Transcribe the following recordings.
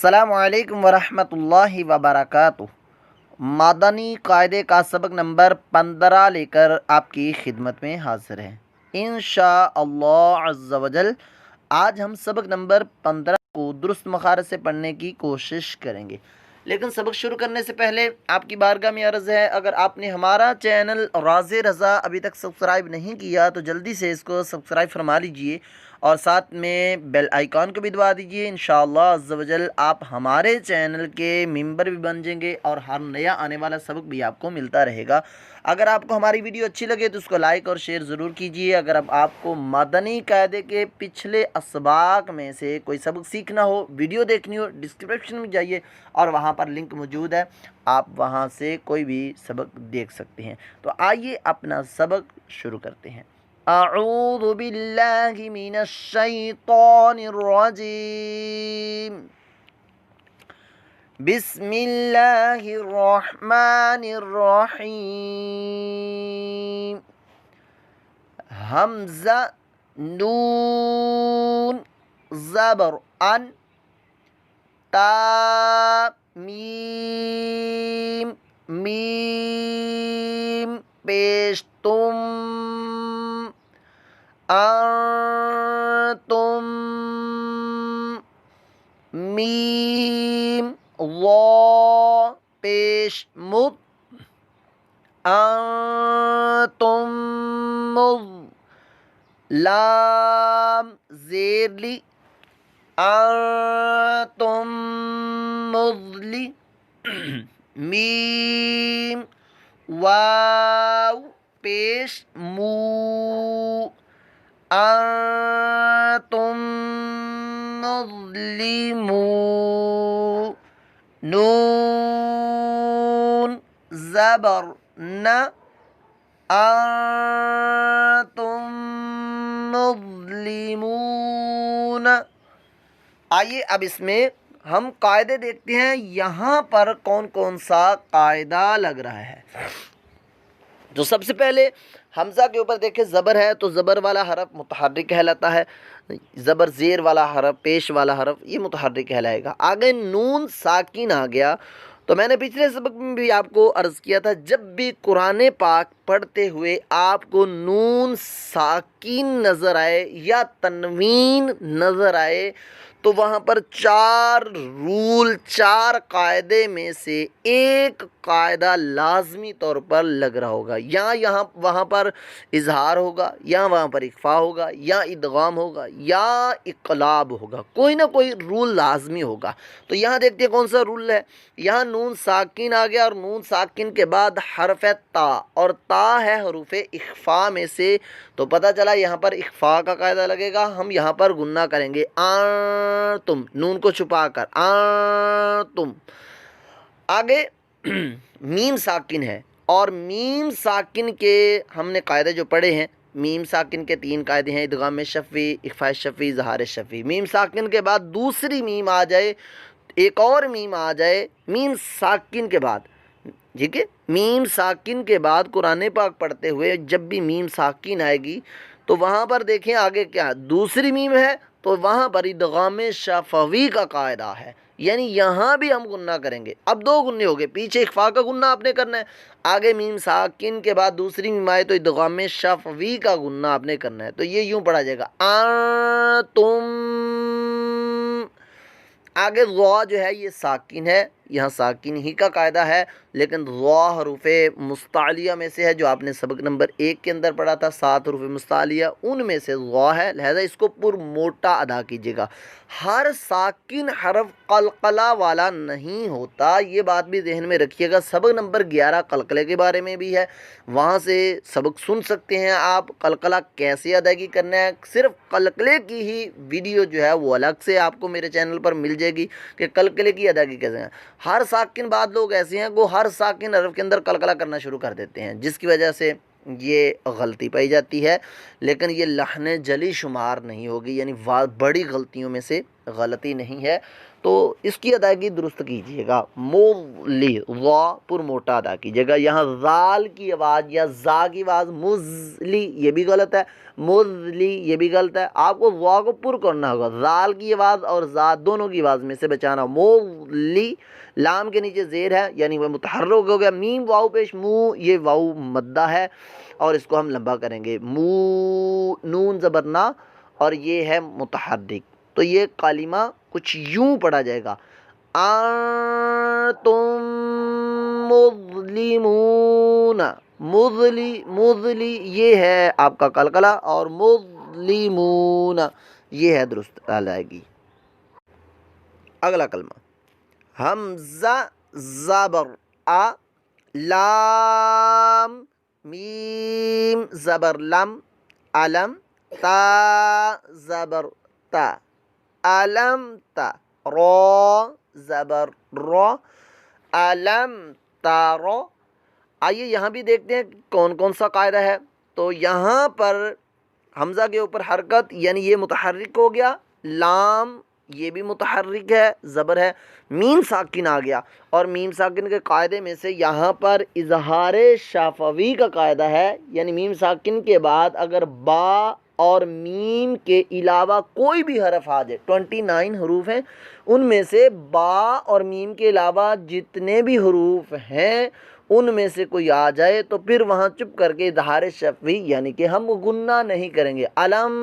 السلام علیکم ورحمۃ اللہ وبرکاتہ۔ مادانی قاعدے کا سبق نمبر 15 لے کر آپ کی خدمت میں حاضر ہیں انشاءاللہ عز و جل۔ آج ہم سبق نمبر 15 کو درست مخارج سے پڑھنے کی کوشش کریں گے، لیکن سبق شروع کرنے سے پہلے آپ کی بارگاہ میں عرض ہے، اگر آپ نے ہمارا چینل راز رضا ابھی تک سبسکرائب نہیں کیا تو جلدی سے اس کو سبسکرائب فرما لیجئے اور ساتھ میں بیل آئیکن کو بھی دبا دیجئے۔ انشاءاللہ عز و جل آپ ہمارے چینل کے ممبر بھی بن جائیں گے اور ہر نیا آنے والا سبق بھی آپ کو ملتا رہے گا۔ اگر آپ کو ہماری ویڈیو اچھی لگے تو اس کو لائک اور شیئر ضرور کیجئے۔ اگر اب آپ کو مدنی قاعدے کے پچھلے اسباق میں سے کوئی سبق سیکھنا ہو، ویڈیو دیکھنی ہو، ڈسکرپشن میں جائیے اور وہاں پر لنک موجود ہے، آپ وہاں سے کوئی بھی سبق دیکھ سکتے ہیں۔ تو آئیے اپنا سبق شروع کرتے ہیں۔ اعوذ باللہ من الشیطان الرجیم، بسم اللہ الرحمن الرحیم۔ حمزہ، نون، زبر ان، تا، میم، میم پیش تم، انتم، میم، وا پیش مد، انتم مض، لام زیر لی، انتم مضلی، میم، واو پیش مو، انتم مظلمون، نون زبر نا، انتم مظلمون۔ آئیے اب اس میں ہم قاعدے دیکھتے ہیں، یہاں پر کون کون سا قاعدہ لگ رہا ہے۔ تو سب سے پہلے حمزہ کے اوپر دیکھیں زبر ہے تو زبر والا حرف متحرک کہلاتا ہے، زبر زیر والا حرف، پیش والا حرف یہ متحرک کہلائے گا۔ آگے نون ساکن آ گیا، تو میں نے پچھلے سبق میں بھی آپ کو عرض کیا تھا، جب بھی قرآن پاک پڑھتے ہوئے آپ کو نون ساکن نظر آئے یا تنوین نظر آئے تو وہاں پر چار قاعدے میں سے ایک قاعدہ لازمی طور پر لگ رہا ہوگا، یا وہاں پر اظہار ہوگا، یا وہاں پر اخفا ہوگا، یا ادغام ہوگا، یا اقلاب ہوگا، کوئی نہ کوئی رول لازمی ہوگا۔ تو یہاں دیکھتے ہیں کون سا رول ہے۔ یہاں نون ساکن آ گیا اور نون ساکن کے بعد حرف تا، اور تا ہے حروف اخفا میں سے، تو پتہ چلا یہاں پر اخفا کا قاعدہ لگے گا، ہم یہاں پر گننا کریں گے، تم، نون کو چھپا کر، تم۔ آگے میم ساکن ہے، اور میم ساکن کے ہم نے قاعدے جو پڑھے ہیں، میم ساکن کے 3 قاعدے ہیں، ادغام شفوی، اخفاء شفوی، اظہار شفوی۔ میم ساکن کے بعد دوسری میم آ جائے، ایک اور میم آ جائے میم ساکن کے بعد، ٹھیک ہے، میم ساکن کے بعد قرآن پاک پڑھتے ہوئے جب بھی میم ساکن آئے گی تو وہاں پر دیکھیں آگے کیا، دوسری میم ہے تو وہاں پر ادغام شفوی کا قاعدہ ہے، یعنی یہاں بھی ہم گننا کریں گے۔ اب 2 گننے ہو گئے، پیچھے اخفا کا گننا آپ نے کرنا ہے، آگے میم ساکن کے بعد دوسری میم آئے تو ادغام شفوی کا گننا آپ نے کرنا ہے۔ تو یہ یوں پڑھا جائے گا، تم۔ آگے ضا جو ہے یہ ساکن ہے، یہاں ساکن ہی کا قاعدہ ہے، لیکن ضا حروف مستعلیہ میں سے ہے، جو آپ نے سبق نمبر 1 کے اندر پڑھا تھا، 7 حروف مستعلیہ، ان میں سے ضا ہے، لہذا اس کو پر موٹا ادا کیجیے گا۔ ہر ساکن حرف قلقلہ والا نہیں ہوتا، یہ بات بھی ذہن میں رکھیے گا۔ سبق نمبر 11 قلقلے کے بارے میں بھی ہے، وہاں سے سبق سن سکتے ہیں آپ، قلقلہ کیسے ادائیگی کرنا ہے، صرف قلقلے کی ہی ویڈیو جو ہے وہ الگ سے آپ کو میرے چینل پر مل جائے گی کہ قلقلے کی ادائیگی کیسے ہے۔ ہر ساکن بعد لوگ ایسے ہیں وہ ہر ساکن حرف کے اندر قلقلہ کرنا شروع کر دیتے ہیں، جس کی وجہ سے یہ غلطی پائی جاتی ہے، لیکن یہ لحن جلی شمار نہیں ہوگی، یعنی بڑی غلطیوں میں سے غلطی نہیں ہے، تو اس کی ادائیگی درست کیجیے گا. مضلی ضا پر موٹا ادا کیجیے گا. یہاں ذال کی آواز یا زا کی آواز مزلی یہ بھی غلط ہے، مزلی یہ بھی غلط ہے. آپ کو ضا کو پر کرنا ہوگا. ذال کی آواز اور زا دونوں کی آواز میں سے بچانا. مزلی لام کے نیچے زیر ہے یعنی وہ متحرک ہو گیا. میم واؤ پیش مو یہ واؤ مدہ ہے اور اس کو ہم لمبا کریں گے. مو نون زبر نا اور یہ ہے متحرک. تو یہ کلمہ کچھ یوں پڑھا جائے گا. انتم مظلمون. مظلی یہ ہے آپ کا قلقلہ اور مظلمون یہ ہے درست ادائیگی. اگلا کلمہ حمزہ زبر آ، لام میم زبر لم، علم تا زبر تا، علم تا، را زبر را، علم تارا. آئیے یہاں بھی دیکھتے ہیں کون کون سا قاعدہ ہے. تو یہاں پر حمزہ کے اوپر حرکت یعنی یہ متحرک ہو گیا. لام یہ بھی متحرک ہے زبر ہے. میم ساکن آ گیا اور میم ساکن کے قاعدے میں سے یہاں پر اظہار شفوی کا قاعدہ ہے. یعنی میم ساکن کے بعد اگر با اور میم کے علاوہ کوئی بھی حرف آ جائے، 29 حروف ہیں، ان میں سے با اور میم کے علاوہ جتنے بھی حروف ہیں ان میں سے کوئی آ جائے تو پھر وہاں چپ کر کے اظہار شفوی یعنی کہ ہم غنہ نہیں کریں گے. علم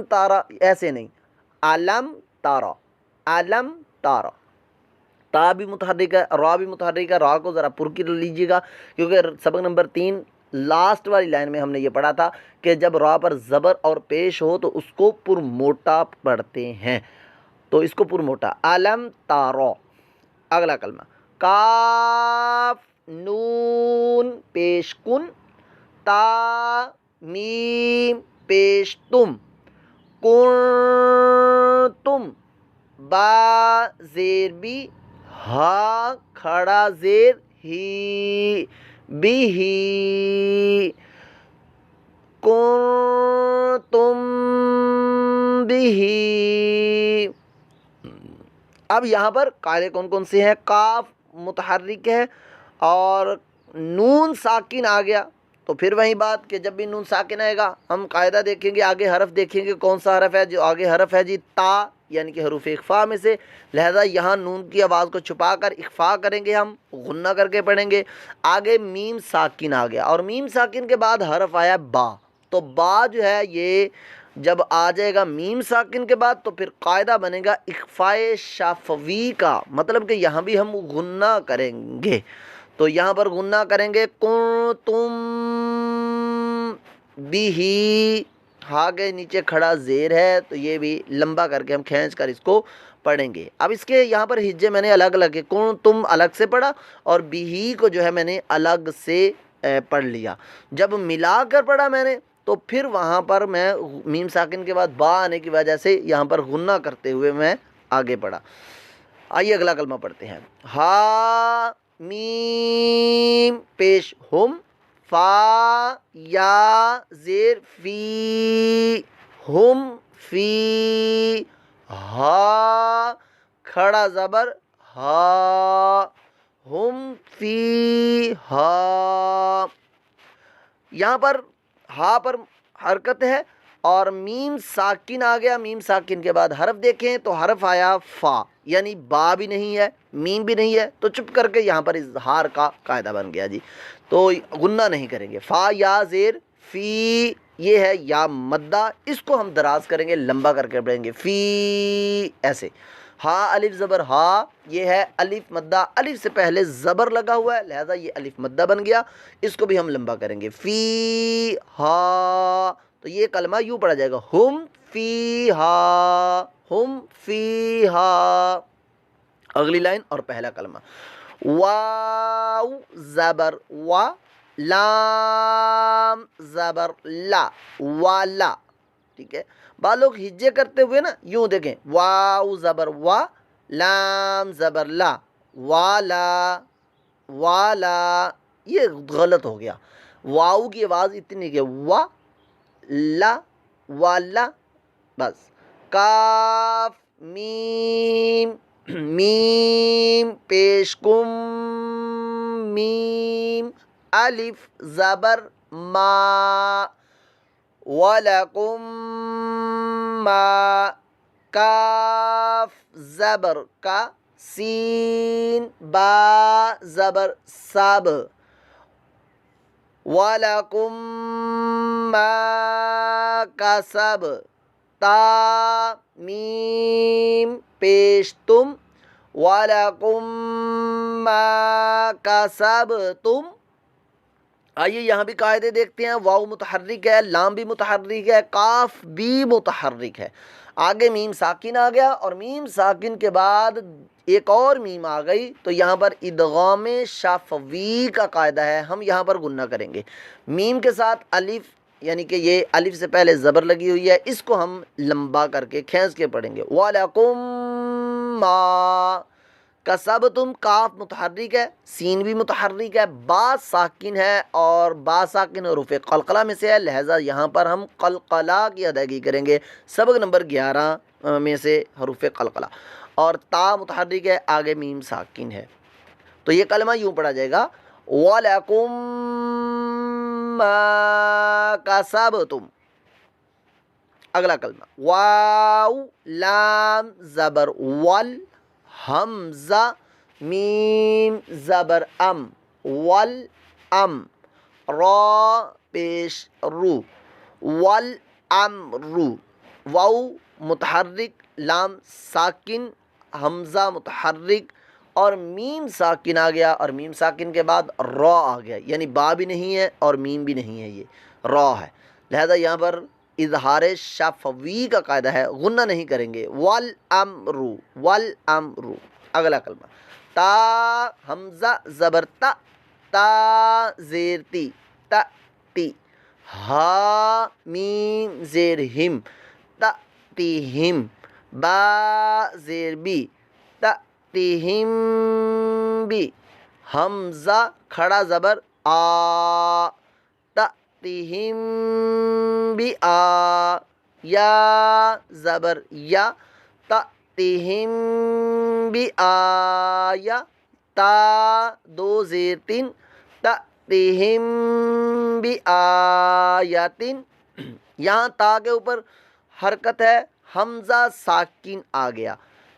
تارا ایسے نہیں، علم تارا، علم تارا. تا بھی متحرک ہے، را بھی متحرک ہے. را کو ذرا پر کر لیجیے گا کیونکہ سبق نمبر 3 لاسٹ والی لائن میں ہم نے یہ پڑھا تھا کہ جب را پر زبر اور پیش ہو تو اس کو پر موٹا پڑھتے ہیں، تو اس کو پر موٹا. علم تارا. اگلا کلمہ کاف نون پیش کن، تا میم پیش تم، کنتم، با زیر بی، ہا کھڑا زیر ہی، بھی، کنتم بھی. اب یہاں پر قاعدے کون کون سے ہیں؟ کاف متحرک ہے اور نون ساکن آ گیا تو پھر وہی بات کہ جب بھی نون ساکن آئے گا ہم قاعدہ دیکھیں گے، آگے حرف دیکھیں گے کون سا حرف ہے. جو آگے حرف ہے جی تا یعنی کہ حروف اخفا میں سے، لہذا یہاں نون کی آواز کو چھپا کر اخفا کریں گے، ہم غنہ کر کے پڑھیں گے. آگے میم ساکن آ گیا اور میم ساکن کے بعد حرف آیا با، تو با جو ہے یہ جب آ جائے گا میم ساکن کے بعد تو پھر قاعدہ بنے گا اخفائے شفوی کا، مطلب کہ یہاں بھی ہم غنہ کریں گے. تو یہاں پر غنہ کریں گے کنتم بھی، ہا کے نیچے کھڑا زیر ہے تو یہ بھی لمبا کر کے ہم کھینچ کر اس کو پڑھیں گے. اب اس کے یہاں پر ہجے میں نے الگ الگ ہے، کنتم الگ سے پڑھا اور بھی کو جو ہے میں نے الگ سے پڑھ لیا. جب ملا کر پڑھا میں نے تو پھر وہاں پر میں میم ساکن کے بعد با آنے کی وجہ سے یہاں پر غنہ کرتے ہوئے میں آگے پڑھا. آئیے اگلا کلمہ پڑھتے ہیں. ہا میم پیش ہم، فا یا زیر فی، ہم فی، ہا کھڑا زبر ہا، ہم فی ہا. یہاں پر ہا پر حرکت ہے اور میم ساکن آ گیا. میم ساکن کے بعد حرف دیکھیں تو حرف آیا فا، یعنی با بھی نہیں ہے میم بھی نہیں ہے، تو چپ کر کے یہاں پر اظہار کا قاعدہ بن گیا جی. تو غنہ نہیں کریں گے. فا یا زیر فی یہ ہے یا مدہ، اس کو ہم دراز کریں گے، لمبا کر کے پڑھیں گے فی ایسے. ہا الف زبر ہا یہ ہے الف مدہ، الف سے پہلے زبر لگا ہوا ہے لہذا یہ الف مدہ بن گیا، اس کو بھی ہم لمبا کریں گے فی ہا. تو یہ کلمہ یوں پڑھا جائے گا ہم فی ہا، ہم فی ہا. اگلی لائن اور پہلا کلمہ واو زبر وا، لام زبر لا، والا. ٹھیک ہے، بعض لوگ ہجے کرتے ہوئے نا یوں دیکھیں، واو زبر وا، لام زبر لا، والا، والا. یہ غلط ہو گیا. واو کی آواز اتنی کہ وا لا، والا، بس. کاف میم میم پیش کم میم الف زبر ما ولکم ما کاف زبر کا سین با زبر سب وَلَكُمْ مَا کسب تا میم پیش تم وَلَكُمْ مَا کسبتم. آئیے یہاں بھی قاعدے دیکھتے ہیں. واو متحرک ہے, لام بھی متحرک ہے, کاف بھی متحرک ہے. آگے میم ساکن آ گیا اور میم ساکن کے بعد ایک اور میم آ گئی, تو یہاں پر ادغام شفوی کا قاعدہ ہے. ہم یہاں پر گننا کریں گے. میم کے ساتھ الف, یعنی کہ یہ الف سے پہلے زبر لگی ہوئی ہے, اس کو ہم لمبا کر کے کھینچ کے پڑھیں گے. وَلَكُمْ مَا کسبتم, کاف متحرک ہے, سین بھی متحرک ہے, با ساکن ہے اور با ساکن حروف قلقلہ میں سے ہے, لہذا یہاں پر ہم قلقلہ کی ادائیگی کریں گے. سبق نمبر 11 میں سے حروف قلقلہ. اور تا متحرک ہے, آگے میم ساکن ہے, تو یہ کلمہ یوں پڑھا جائے گا وَلَكُمْ مَا کسبتم. اگلا کلمہ واو لام زبر ول, حمزہ میم زبر ام ول ام, را پیش رو ول ام رو. واو متحرک, لام ساکن, حمزہ متحرک اور میم ساکن آ گیا, اور میم ساکن کے بعد را آ گیا, یعنی با بھی نہیں ہے اور میم بھی نہیں ہے, یہ را ہے. لہذا یہاں پر اظہار شفوی کا قاعدہ ہے, غنہ نہیں کریں گے. والامرو والامرو. اگلا کلمہ تا حمزہ زبر تا, تا زیر تی تا تی, ہا میم زیر ہم تا تی ہم, با زیر بی تا تی ہم بی, حمزہ کھڑا زبر آ تا تی ہم بی آ, یا زبر یا تا تی ہم بی آیا, تا دو زیر تین تا تی ہم بی آیاتن. یہاں تا کے اوپر حرکت ہے, حمزہ ساکن آ گیا,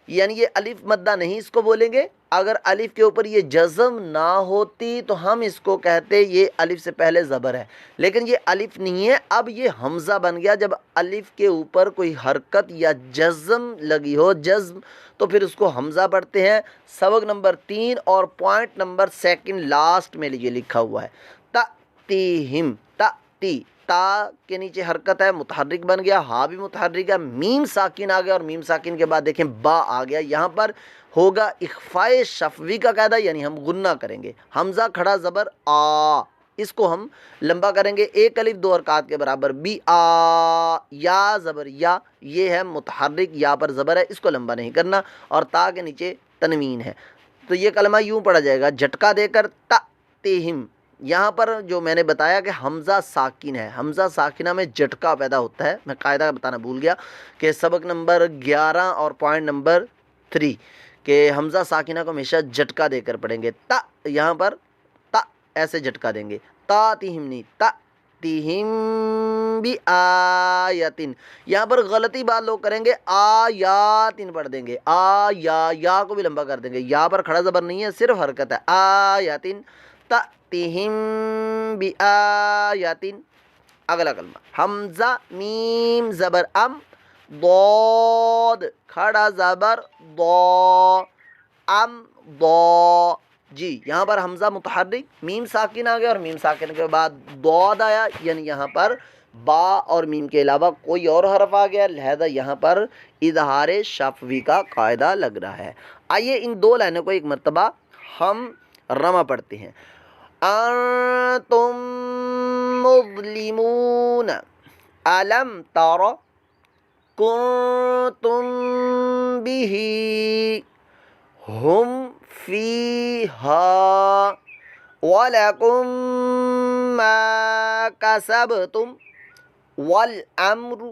یعنی یہ الف مدہ نہیں اس کو بولیں گے. اگر الف کے اوپر یہ جزم نہ ہوتی تو ہم اس کو کہتے یہ الف سے پہلے زبر ہے, لیکن یہ الف نہیں ہے, اب یہ حمزہ بن گیا. جب الف کے اوپر کوئی حرکت یا جزم لگی ہو, جزم, تو پھر اس کو حمزہ پڑھتے ہیں. سبق نمبر 3 اور پوائنٹ نمبر 2 لاسٹ میں یہ لکھا ہوا ہے. تا تی ہم تا تی, تا کے نیچے حرکت ہے, متحرک بن گیا, ہا بھی متحرک ہے, میم ساکن آ گیا, اور میم ساکن کے بعد دیکھیں با آ گیا. یہاں پر ہوگا اخفاء شفوی کا قاعدہ, یعنی ہم غنہ کریں گے. حمزہ کھڑا زبر آ, اس کو ہم لمبا کریں گے, ایک الف دو حرکات کے برابر. بی آ, یا زبر یا, یہ ہے متحرک, یا پر زبر ہے, اس کو لمبا نہیں کرنا, اور تا کے نیچے تنوین ہے. تو یہ کلمہ یوں پڑھا جائے گا جھٹکا دے کر تا تہم. یہاں پر جو میں نے بتایا کہ حمزہ ساکن ہے, حمزہ ساکنہ میں جھٹکا پیدا ہوتا ہے, میں قاعدہ بتانا بھول گیا کہ سبق نمبر 11 اور پوائنٹ نمبر 3 کہ حمزہ ساکنہ کو ہمیشہ جھٹکا دے کر پڑھیں گے. تا, یہاں پر تا ایسے جھٹکا دیں گے, تا تہم نہیں, تا تہم بی آیاتن. یہاں پر غلطی بات لوگ کریں گے, آیاتن پڑھ دیں گے, یا کو بھی لمبا کر دیں گے. یا پر کھڑا زبر نہیں ہے, صرف حرکت ہے, آیاتن تا تہم بی آیاتن. اگلا کلمہ حمزہ میم زبر ام ضاد کھڑا زبر ضا, ام ضا. جی یہاں پر حمزہ متحرک, میم ساکن آ گیا, اور میم ساکن کے بعد ضاد آیا, یعنی یہاں پر با اور میم کے علاوہ کوئی اور حرف آ گیا, لہذا یہاں پر اظہار شفوی کا قاعدہ لگ رہا ہے. آئیے ان دو لائنوں کو ایک مرتبہ ہم رمہ پڑھتے ہیں. انتم مظلمون الم تر کنتم به ہم فیہا وَلَكُمْ مَا کَسَبْتُمْ وَالْأَمْرُ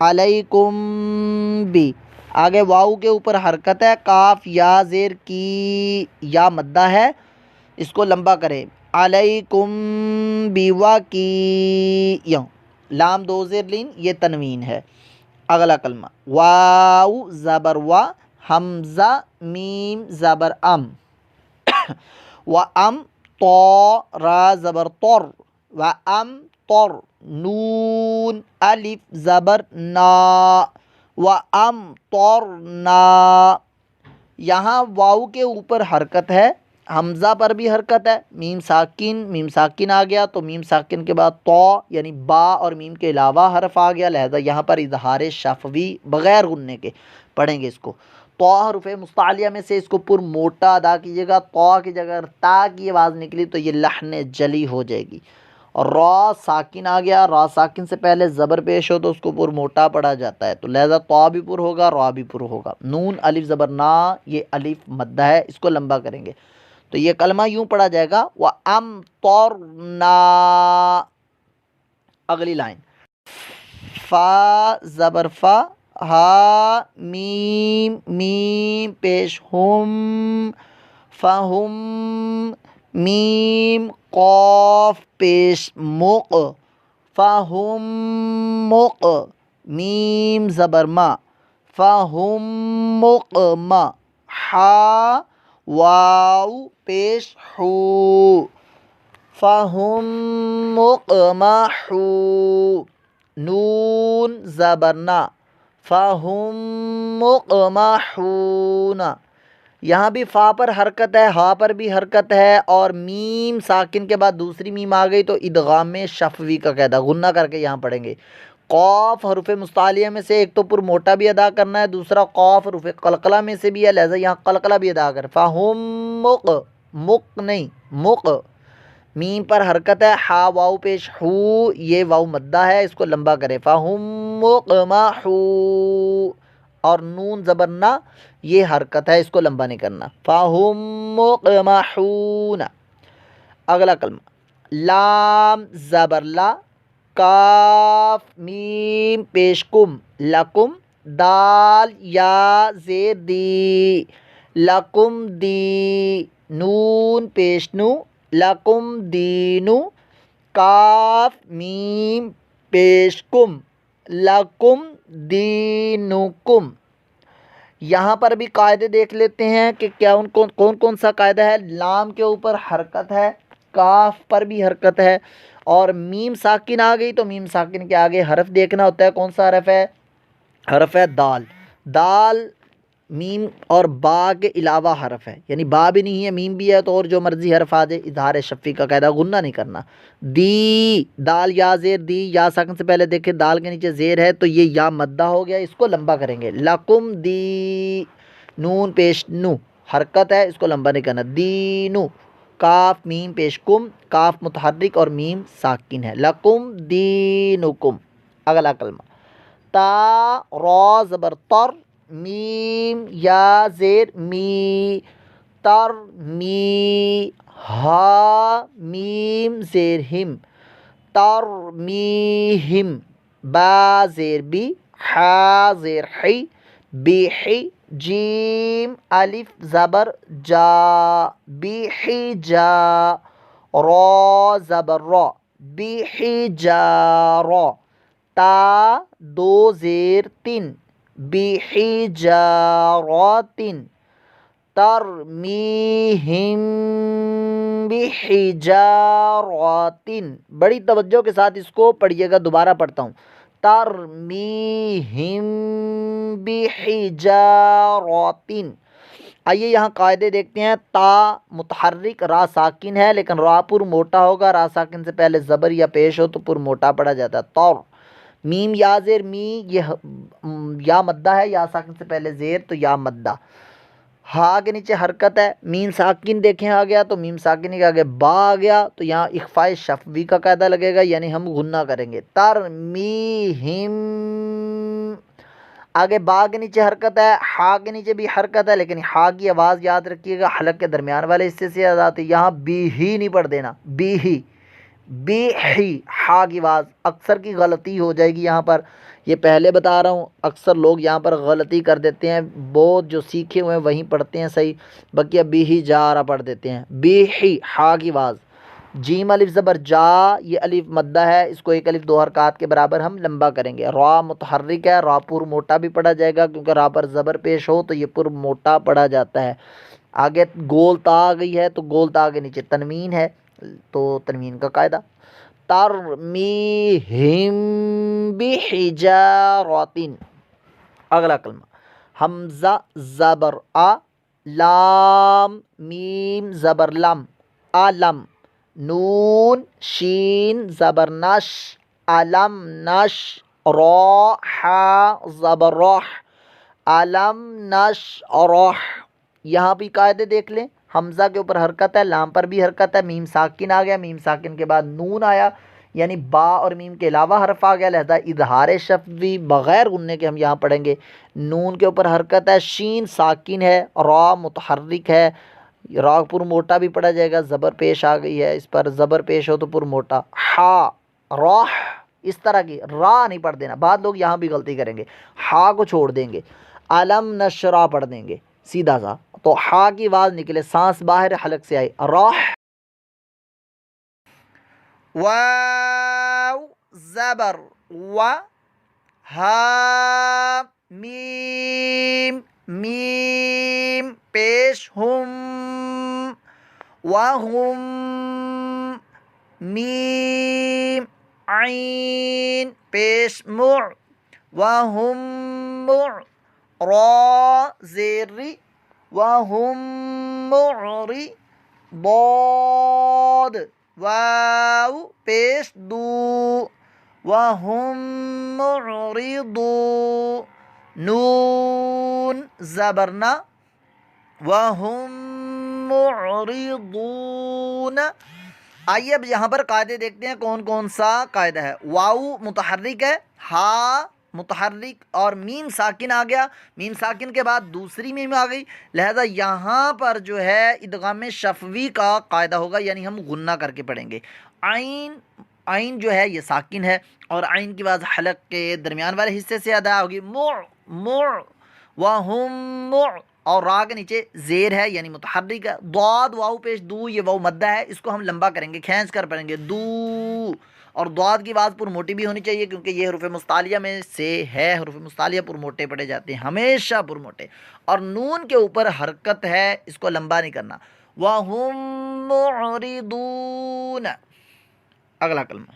علیکم بھی. آگے واؤ کے اوپر حرکت ہے، کاف یا زیر کی یا مدہ ہے، اس کو لمبا کریں. علیکم بھی وا کی یوں، لام دو زیر لین، یہ تنوین ہے. اگلا کلمہ واو زبر وا، حمزہ میم زبر ام، و ام تو را زبر طر، و ام طر، نون الف زبر نا، و ام طر نا. یہاں واو کے اوپر حرکت ہے، حمزہ پر بھی حرکت ہے، میم ساکن آ گیا تو میم ساکن کے بعد تو یعنی با اور میم کے علاوہ حرف آ گیا، لہذا یہاں پر اظہار شفوی بغیر غننے کے پڑھیں گے اس کو. تو حروف مستعلیہ میں سے اس کو پر موٹا ادا کیجیے گا. تو کی جگہ اگر تا کی آواز نکلی تو یہ لحن جلی ہو جائے گی. اور را ساکن آ گیا، را ساکن سے پہلے زبر پیش ہو تو اس کو پر موٹا پڑھا جاتا ہے، تو لہذا تو بھی پر ہوگا، را بھی پر ہوگا. نون الف زبر نا، یہ الف مدہ ہے، اس کو لمبا کریں گے تو یہ کلمہ یوں پڑھا جائے گا وَأَمْطَرْنَا. اگلی لائن فا زبر فا، ہا میم میم پیش ہم، فہم، میم قاف پیش مق، فہم مق، میم زبر ما، فہم مقما، ہا واو پیش ہو، فہم مقمحو، نون زبرنا، فہم مقمحون. یہاں بھی فا پر حرکت ہے، ہا پر بھی حرکت ہے، اور میم ساکن کے بعد دوسری میم آ گئی تو ادغام شفوی کا قاعدہ غنہ کر کے یہاں پڑھیں گے. قاف حروف مستعلیہ میں سے ایک تو پر موٹا بھی ادا کرنا ہے، دوسرا قاف حروف قلقلہ میں سے بھی ہے، لہذا یہاں قلقلہ بھی ادا کر. فہم مق، مق نہیں مق، میم پر حرکت ہے، ہا واو پیش ہو، یہ واو مدہ ہے، اس کو لمبا کرے. فہم مقمحو، اور نون زبر نا، یہ حرکت ہے، اس کو لمبا نہیں کرنا. فہم مقمحون. اگلا کلمہ لام زبر لا، کاف میم پیش کم، لکم، دال یا زیر دی، لکم دی، نون پیش نو، لکم دینو، کاف میم پیش کم، لکم دینکم. یہاں پر بھی قاعدے دیکھ لیتے ہیں کہ کیا کون کون سا قاعدہ ہے. لام کے اوپر حرکت ہے، کاف پر بھی حرکت ہے، اور میم ساکن آ گئی تو میم ساکن کے آگے حرف دیکھنا ہوتا ہے. کون سا حرف ہے؟ حرف ہے دال. دال میم اور با کے علاوہ حرف ہے، یعنی با بھی نہیں ہے میم بھی ہے تو اور جو مرضی حرف آ جائے، اظہار شفوی کا قاعدہ غنہ نہیں کرنا. دی، دال یا زیر دی، یا ساکن سے پہلے دیکھیں دال کے نیچے زیر ہے تو یہ یا مدہ ہو گیا، اس کو لمبا کریں گے. لکم دی، نون پیش نو، حرکت ہے، اس کو لمبا نہیں کرنا. دینو، کاف میم پیش کم، کاف متحرک اور میم ساکن ہے. لکم دینکم. اگلا کلمہ تا را زبر تر، میم یا زیر می، تر می، ہا میم زیر ہم، تر می ہم، با زیر بی، ہا زیر حی، بی حی، جیم الف زبر جا، بی حی جا، را زبر را، بی حی جا را، تا دو زیر تین، بی حجارات، ترمیہم بحجارات. بڑی توجہ کے ساتھ اس کو پڑھیے گا، دوبارہ پڑھتا ہوں. ترمیہم بحجارات. آئیے یہاں قاعدے دیکھتے ہیں. تا متحرک، را ساکن ہے لیکن را پر موٹا ہوگا، را ساکن سے پہلے زبر یا پیش ہو تو پر موٹا پڑا جاتا ہے. تور، میم یا زیر می، یہ یا مدہ ہے، یا ساکن سے پہلے زیر تو یا مدہ. ہا کے نیچے حرکت ہے، میم ساکن دیکھیں آ گیا تو میم ساکن کے آگے با آ گیا تو یہاں اخفاء شفوی کا قاعدہ لگے گا، یعنی ہم غنہ کریں گے. ترمیہم، آگے با کے نیچے حرکت ہے، ہا کے نیچے بھی حرکت ہے، لیکن ہا کی آواز یاد رکھیے گا حلق کے درمیان والے حصے سے آ جاتی ہے. یہاں بی ہی نہیں پڑھ دینا، بی ہی، بی ہی، ہا کی آواز اکثر کی غلطی ہو جائے گی یہاں پر. یہ پہلے بتا رہا ہوں، اکثر لوگ یہاں پر غلطی کر دیتے ہیں، بہت جو سیکھے ہوئے ہیں وہیں پڑھتے ہیں صحیح، بقیہ بی ہی جا رہا پڑھ دیتے ہیں، بی ہی ہا کی آواز، جیم الف زبر جا، یہ الف مدہ ہے، اس کو ایک الف دو حرکات کے برابر ہم لمبا کریں گے۔ را متحرک ہے، را پر موٹا بھی پڑھا جائے گا کیونکہ را پر زبر پیش ہو تو یہ پر موٹا پڑھا جاتا ہے۔ آگے گول تا آ گئی ہے تو گول تا کے نیچے تنوین ہے تو تنوین کا قاعدہ، ترمیہم بحجارۃ۔ اگلا کلمہ حمزہ زبر آ، لام میم زبر لم، علم، نون شین زبر نش، علم نش، را حا زبر رح، علم نش رح۔ یہاں بھی قاعدے دیکھ لیں، حمزہ کے اوپر حرکت ہے، لام پر بھی حرکت ہے، میم ساکن آ گیا، میم ساکن کے بعد نون آیا، یعنی با اور میم کے علاوہ حرف آ گیا، لہذا اظہار شفوی بغیر غننے کے ہم یہاں پڑھیں گے۔ نون کے اوپر حرکت ہے، شین ساکن ہے، را متحرک ہے، را پر موٹا بھی پڑھا جائے گا، زبر پیش آ گئی ہے، اس پر زبر پیش ہو تو پر موٹا، ہا راہ، اس طرح کی را نہیں پڑھ دینا، بعد لوگ یہاں بھی غلطی کریں گے، ہا کو چھوڑ دیں گے، علم نشرا پڑھ دیں گے سیدھا سا، تو ہا کی آواز نکلے، سانس باہر حلق سے آئی، راہ۔ واو زبر و، ہا میم میم پیش ہم، وہم، میم عین پیش مع، وہم مع، را زیر ری، وہم معری، ضاد واو پیش دو، وہم معرضون، نون زبرنا، وہم معرضون۔ آئیے اب یہاں پر قاعدے دیکھتے ہیں کون کون سا قاعدہ ہے۔ واو متحرک ہے، ہا متحرک اور میم ساکن آ گیا، میم ساکن کے بعد دوسری میم آ گئی، لہذا یہاں پر جو ہے ادغام شفوی کا قاعدہ ہوگا، یعنی ہم غنہ کر کے پڑھیں گے۔ عین جو ہے یہ ساکن ہے اور عین کی آواز حلق کے درمیان والے حصے سے ادا ہوگی، مع مع، وہم مع، اور را کے نیچے زیر ہے یعنی متحرک ہے، ضاد واو پیش دو، یہ واو مدہ ہے، اس کو ہم لمبا کریں گے، کھینچ کر پڑھیں گے، دو، اور ضاد کی آواز پر موٹی بھی ہونی چاہیے کیونکہ یہ حروف مستعلیہ میں سے ہے، حروف مستعلیہ پر موٹے پڑے جاتے ہیں ہمیشہ پر موٹے، اور نون کے اوپر حرکت ہے، اس کو لمبا نہیں کرنا، وَهُم مُعْرِضُونَ۔ اگلا کلمہ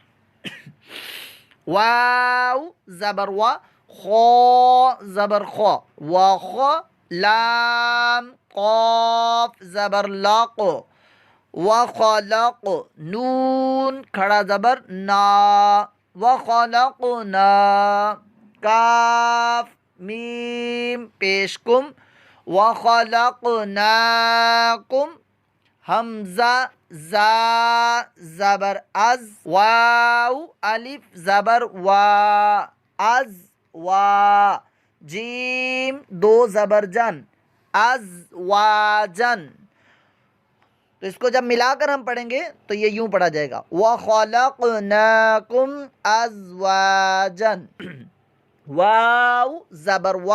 واو زبر و، خو زبر خو، وخ، لام قاف زبر لاق، وخلق، نون کھڑا زبر نا، وخلقنا، کاف میم پیش کم، وخلقناکم، حمزہ زا زبر از، واو الف زبر وا، از وا، جیم دو زبر جن، از واجن۔ تو اس کو جب ملا کر ہم پڑھیں گے تو یہ یوں پڑھا جائے گا، وَخَلَقْنَاكُمْ أَزْوَاجًا۔ واو زبر و،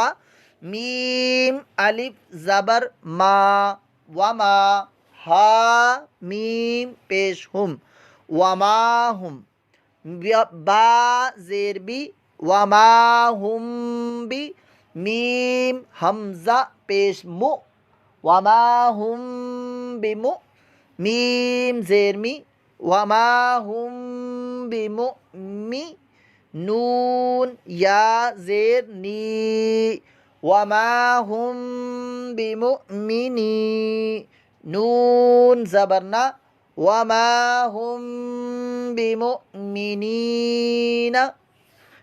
میم الف زبر ما، وما، ہا میم پیش ہم، وما ہم، با زیر بی، وما ہم بی، میم حمزہ پیش مو، وما ہم بمو، میم زیر می، وما ہم بمؤمی، نون یا زیر نی، وما ہم بمؤمنی، نون زبرنا، وما ہم بمؤمنین۔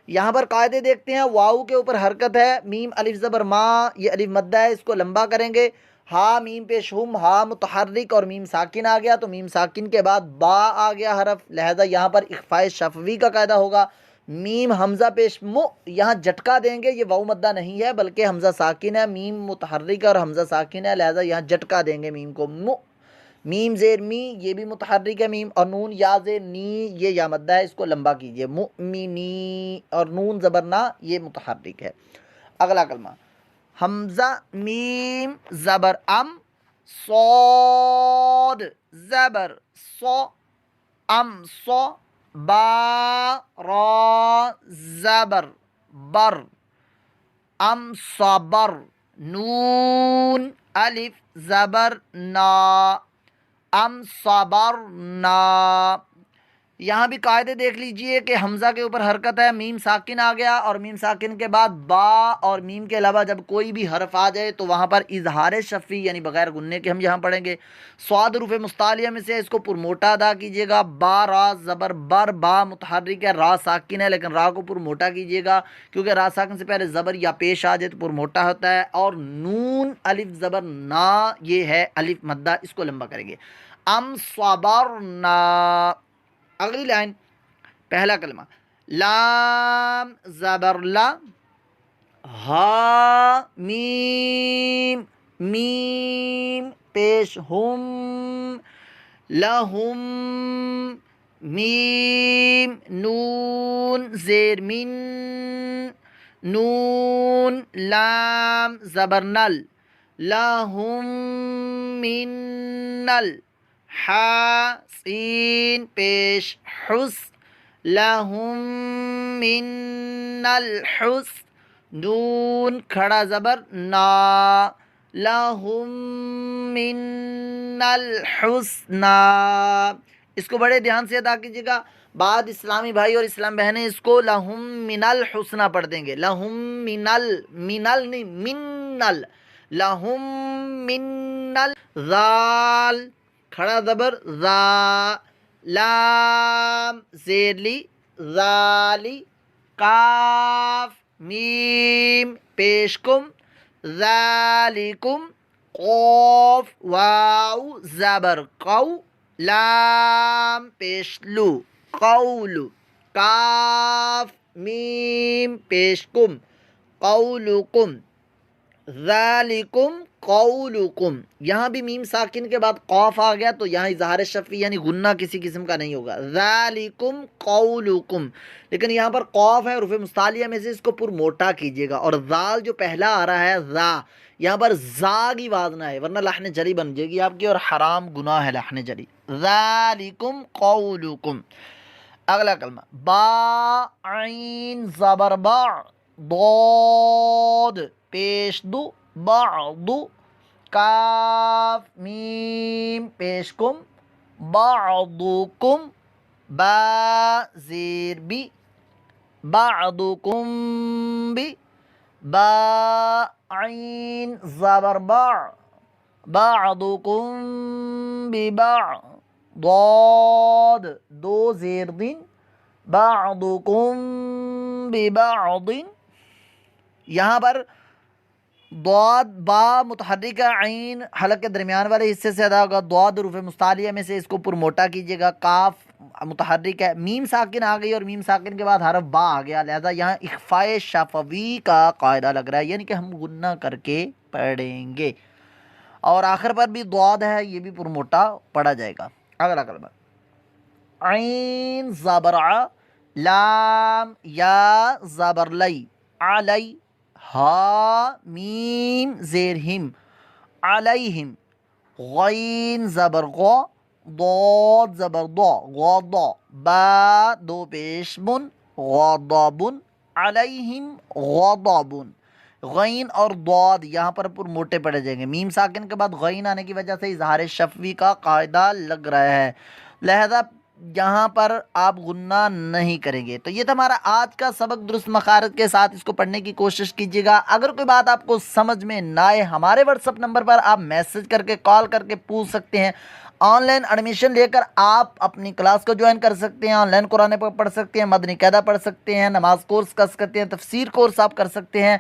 یہاں پر قاعدے دیکھتے ہیں، واو کے اوپر حرکت ہے، میم الف زبر ما، یہ الف مدہ ہے، اس کو لمبا کریں گے، ہا میم پیش ہم، ہا متحرک اور میم ساکن آ گیا تو میم ساکن کے بعد با آ گیا حرف، لہذا یہاں پر اخفاء شفوی کا قاعدہ ہوگا، میم حمزہ پیش مو، یہاں جھٹکا دیں گے، یہ واو مدہ نہیں ہے بلکہ حمزہ ساکن ہے، میم متحرک اور حمزہ ساکن ہے، لہذا یہاں جھٹکا دیں گے میم کو، مو، میم زیر می یہ بھی متحرک ہے میم، اور نون یا زیر نی یہ یا مدہ ہے، اس کو لمبا کیجئے، مؤمنی، اور نون زبر نا یہ متحرک ہے۔ اگلا کلمہ حمزہ میم زبر ام، صاد زبر صو، ام صو، با را زبر بر، ام صبر، نون الف زبر نا، ام صبرنا۔ یہاں بھی قاعدے دیکھ لیجئے کہ حمزہ کے اوپر حرکت ہے، میم ساکن آ گیا، اور میم ساکن کے بعد با اور میم کے علاوہ جب کوئی بھی حرف آ جائے تو وہاں پر اظہار شفوی یعنی بغیر غننے کے ہم یہاں پڑھیں گے۔ صاد حروف مستعلیہ میں سے اس کو پرموٹا ادا کیجیے گا، با را زبر بر، با متحرک ہے، را ساکن ہے لیکن را کو پرموٹا کیجیے گا کیونکہ را ساکن سے پہلے زبر یا پیش آ جائے تو پرموٹا ہوتا ہے، اور نون الف زبر نا یہ ہے الف مدہ، اس کو لمبا کریں گے، ام صبرنا۔ اگلی لائن پہلا کلمہ لام زبر لا، ہا میم میم پیش ہم، لہم، میم نون زیر من، نون لام زبر نل، لہم من نل، حا سین پیش حس، لہم من الحس، نون کھڑا زبر نا، لہم من الحسنا۔ اس کو بڑے دھیان سے ادا کیجیے گا، بعد اسلامی بھائی اور اسلام بہنیں اس کو لہم من الحسنا پڑھ دیں گے، لہم من منل نہیں منل، لہم من ذال کھڑا زبر ذا، لام زیر لی ذالی، کاف میم پیش کم، ذالکم، قوف واو زبر قو، لام پیش لو قول، کاف میم پیش کم، قولکم، ذالکم قولکم۔ یہاں بھی میم ساکن کے بعد قوف آ گیا تو یہاں اظہار شفوی یعنی غنہ کسی قسم کا نہیں ہوگا، ذالکم قولکم، لیکن یہاں پر قوف ہے حروف مستعلیہ میں سے اس کو پر موٹا کیجیے گا، اور ذال جو پہلا آ رہا ہے ذا یہاں پر زا کی آواز نہ ہے ورنہ لحن جری بن جائے گی آپ کی اور حرام گناہ ہے لحن جری، ذالکم قولکم۔ اگلا کلمہ با عین زبر با، ضاد پیش دو بعض، کاف میم پیش کم، بعضکم، با زیر بی، بعضکم بی، با عین زبر با، بعضکم ببعض، ضاد دو زیر دین، بعضکم ببعض۔ یہاں پر ضاد با متحرک عین حلق کے درمیان والے حصے سے ادا ہوگا، ضاد حروف مستعلیہ میں سے اس کو پر موٹا کیجیے گا، کاف متحرک ہے، میم ساکن آ گئی اور میم ساکن کے بعد حرف با آ گیا، لہذا یہاں اخفاء شفوی کا قاعدہ لگ رہا ہے یعنی کہ ہم غنہ کر کے پڑھیں گے، اور آخر پر بھی ضاد ہے یہ بھی پر موٹا پڑھا جائے گا۔ اگلا کلمہ عین زبر ع، لام یا زبر لی، علی، ہا میم زیر ہم، علیہم، غین زبر غو، ضاد زبر ضا، غضا، با دو پیش بن، غضب، علیہم غضب، غین اور ضاد یہاں پر موٹے پڑے جائیں گے، میم ساکن کے بعد غین آنے کی وجہ سے اظہار شفوی کا قاعدہ لگ رہا ہے، لہذا یہاں پر آپ غنہ نہیں کریں گے۔ تو یہ تھا ہمارا آج کا سبق، درست مخارج کے ساتھ اس کو پڑھنے کی کوشش کیجیے گا۔ اگر کوئی بات آپ کو سمجھ میں نہ آئے ہمارے واٹس ایپ نمبر پر آپ میسج کر کے کال کر کے پوچھ سکتے ہیں، آن لائن ایڈمیشن لے کر آپ اپنی کلاس کو جوائن کر سکتے ہیں، آن لائن قرآن پاک پڑھ سکتے ہیں، مدنی قاعدہ پڑھ سکتے ہیں، نماز کورس کر سکتے ہیں، تفسیر کورس آپ کر سکتے ہیں،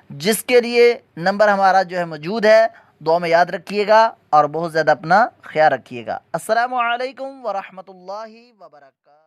جس کے لیے نمبر ہمارا جو ہے موجود ہے۔ دعا میں یاد رکھیے گا اور بہت زیادہ اپنا خیال رکھیے گا۔ السلام علیکم ورحمۃ اللہ وبرکاتہ۔